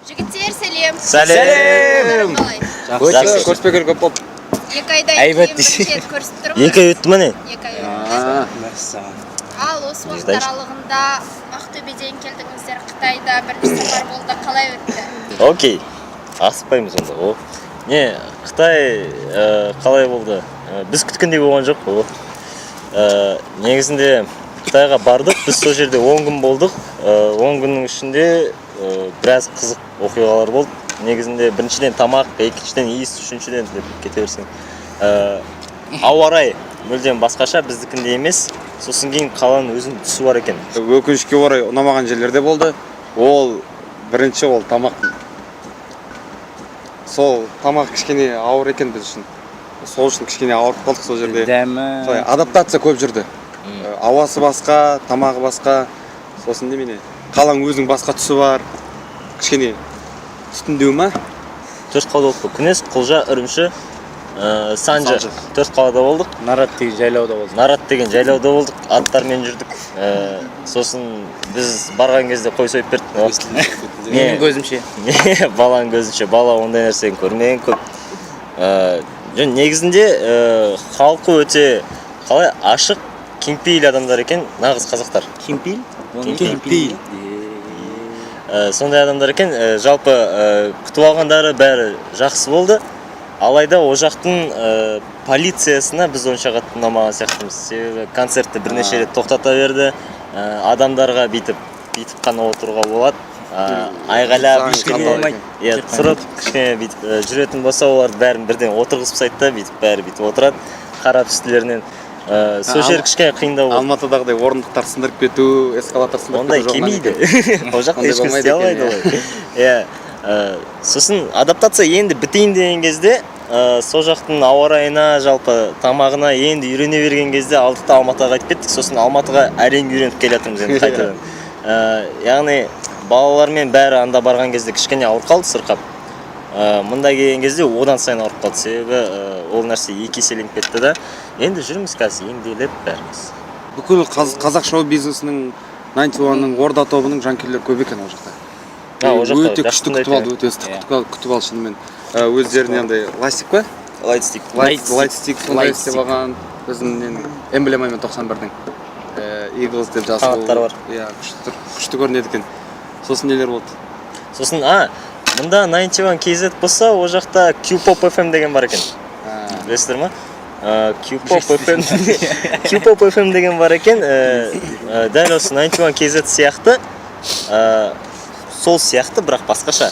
Жігіттер, сәлем. Сәлем. Қалай? Көріспегер көп болып. 2 айдан кейін бірінші рет көрісіп тұрмын. 2 ай өтті ма не? 2 ай өтті. Ал осы уақыт аралығында Ақтөбеден келдіңіздер, Қытайда бірінші сапар болды, қалай өтті? Окей. Асықпаймыз онда. О. Не, Қытай қалай болды? Біз күткендей болған жоқ. Негізінде Қытайға бардық, біз сол жерде 10 күн болдық. 10 күннің ішінде біраз қызық оқиғалар болды. Негізінде біріншіден тамақ, екіншіден иіс, үшіншіден деп кете берсең. Ауа райы мүлдем басқаша, біздікіндей емес. Сосын кейін қаланың өзінің түсі бар екен. Өкінішке орай ұнамаған жерлерде болды. Ол бірінші ол тамақ. Сол тамақ кішкене ауыр екен біз үшін. Сол үшін кішкене ауырып қалдық сол жерде. Дәмі. Адаптация көп жүрді. Ауасы басқа, тамағы басқа. Сосын немене? Қаланың өзінің басқа түсі бар. Кішкене түтіндеу ма? 4 қалада болдық. Күнес, Құлжа, Үрімші, Санжы. 4 қалада болдық. Нарат деген жайлауда болдық. Нарат деген жайлауда болдық. Аттармен жүрдік. Сосын біз барған кезде қой сойып бердік. Менің көзімше. Баланың көзінше. Бала ондай нәрсені көрмеген көп. Негізінде халқы өте қалай ашық, кеңпейіл адамдар екен, нағыз қазақтар. Кемпейіл? Кемпейіл. Сондай адамдар екен, жалпы күтіп алғандары бәрі жақсы болды. Алайда о жақтың полициясына біз онша қатты ұнамаған сияқтымыз. Себебі концертті бірнеше рет тоқтата берді. Адамдарға бейтіп қана отыруға болады. Айғайлап, тұрып, кішкене бейтіп жүретін болса, оларды бәрін бірден отырғызып сайтта, бәрі бейтіп отырады. Қарап үстілерінен. Сол жер кішкене қиындау болды. Алматыдағыдай орындықтар сындырып кету, эскалатор сындырып кету. Ондай келмейді. Ол жақта ешкім істей алмайды олай. Сосын адаптация енді бітейін деген кезде, сол жақтың ауа райына, жалпы тамағына енді үйрене берген кезде алдықта Алматыға қайтып кеттік. Сосын Алматыға әрең үйреніп келе жатырмыз енді қайтадан. Яғни балалармен бәрі анда барған кезде кішкене ауырып қалды сырқап. Мұнда келген кезде одан сайын ауырып қалды. Себебі ол нәрсе 2 еселеніп кетті да. Енді жүрміз қазір емделіп бәріміз. Бүкіл қазақ шоу бизнесінің 91-ның Орда тобының жанкүйерлері көп екен ол жақта. Өте күшті күтіп алды, өте ыстық күтіп алды шынымен. Өздеріне андай ластик па? Лайтстик сондай істеп алған. Біздің эмблемамен 91-дің Eagles деп жазылған. Қанаттар бар. Иә, күшті көрінеді екен. Сосын нелер болды? Сосын, мұнда 91 KZ болса, о жақта Q-Pop FM деген бар екен. Білесіздер ма? Q-Pop FM деген бар екен. Дәл осы 91 KZ сияқты, сол сияқты, бірақ басқаша.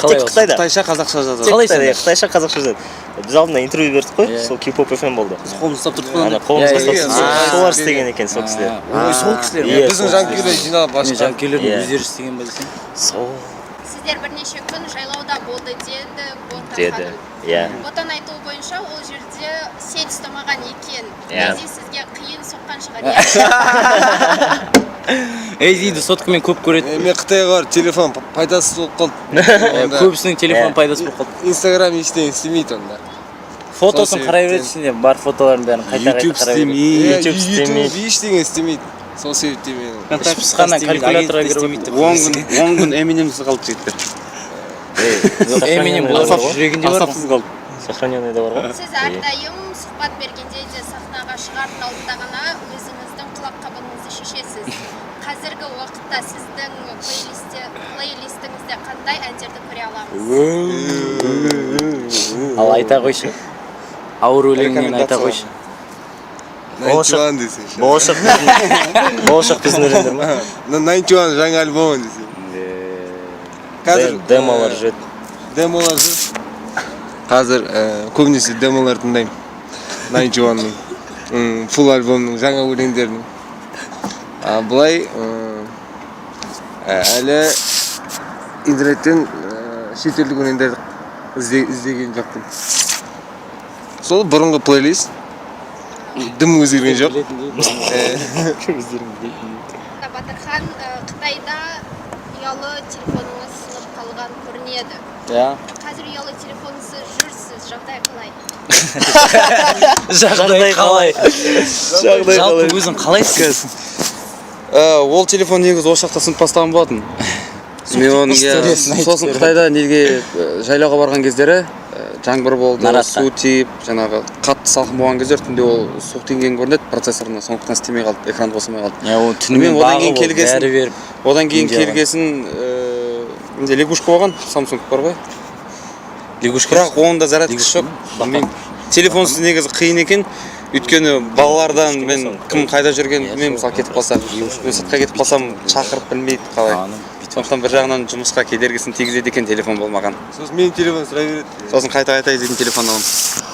Тек Қытайда. Қытайша, қазақша жазады. Қытайша, қазақша жазады. Біз алдында интервью бердік қой, сол Q-Pop FM болды. Біз қолымыз ұстап тұрдық қой. Қолымызға ұстап солар істеген екен, сол кісілер. Сол кісілер. Біздің жанкүйерлер жиналып ашқан. Жанкүйерлердің өздері істеген ба десең? Сол. Сіздер бірнеше күн жайлауда болды деді Ботан Деді, ханым. Ботан айтуы бойынша ол жерде сет ұстамаған екен. Ези сізге қиын соққан шығар. Эзиді соткамен көп көреді. Мен Қытайға барып телефон пайдасыз болып қалды. Көбісінің телефон пайдасы болып қалды. Инстаграм ештеңе істемейді онда. Фотосын қарай береді, бар фотоларын бәрін YouTube қарай береді. YouTube ештеңе істемейді. Сол себептен мен Қана калькуляторға кіріп 10 күн Эминемсіз қалды жігіттер. Эминем бұлар жүрегінде бар Асапсыз қалды. Сохраненныйда бар ғой. Сіз әрдайым сұхбат бергенде де сахнаға шығардың алдында ғана өзіңіздің құлаққабыңызды шешесіз. Қазіргі уақытта сіздің плейлистіңізде қандай әндерді көре аламыз? Ал айта қойшы. Ауыр өлеңінен айта қойшы. Болашақ біздің өлеңдер ма? 91 жаңа альбомы десе. Қазір демолар жүреді. Демолар жүр. Қазір көбінесе демолар тыңдаймын. 91-ның фул альбомның жаңа өлеңдерінің. Бұлай әлі интернеттен шетелдік өлеңдерді іздеген жоқпын. Сол бұрынғы плейлист. Дым өзгерген жоқ. Батырхан, Қытайда ұялы телефоныңыз сынып қалған көрінеді. Қазір ұялы телефонсыз жүрсіз, жағдай қалай? Жағдай қалай? Жалпы өзің қалайсың? Ол телефон негізі осы жақта сынып бастаған болатын. мен оның Историясын айтып сосын береді. Қытайда неге жайлауға барған кездері жаңбыр болды, Наратта. су тиіп, жаңағы қатты салқын болған кездер түнде ол суық тиген көрінеді процессорына, сондықтан істемей қалды, экран қосылмай қалды. Ол түнімен одан бағы кейін болып, келгесін- бәрі беріп. Одан кейін Индияға. келгесін менде лягушка болған, Samsung бар ғой. Лягушка. Бірақ онда зарядкасы Лягушка жоқ. ма? Білмеймін. Телефонсыз негізі қиын екен. Өйткені балалардан мен кім қайда жүрген, мен мысалы кетіп қалсам, мен сыртқа кетіп қалсам шақырып білмейді қалай. Сондықтан бір жағынан жұмысқа кедергісін тигізеді екен телефон болмаған. Сосын менің телефон сұрай береді. Сосын қайта izleйтін телефон аламын.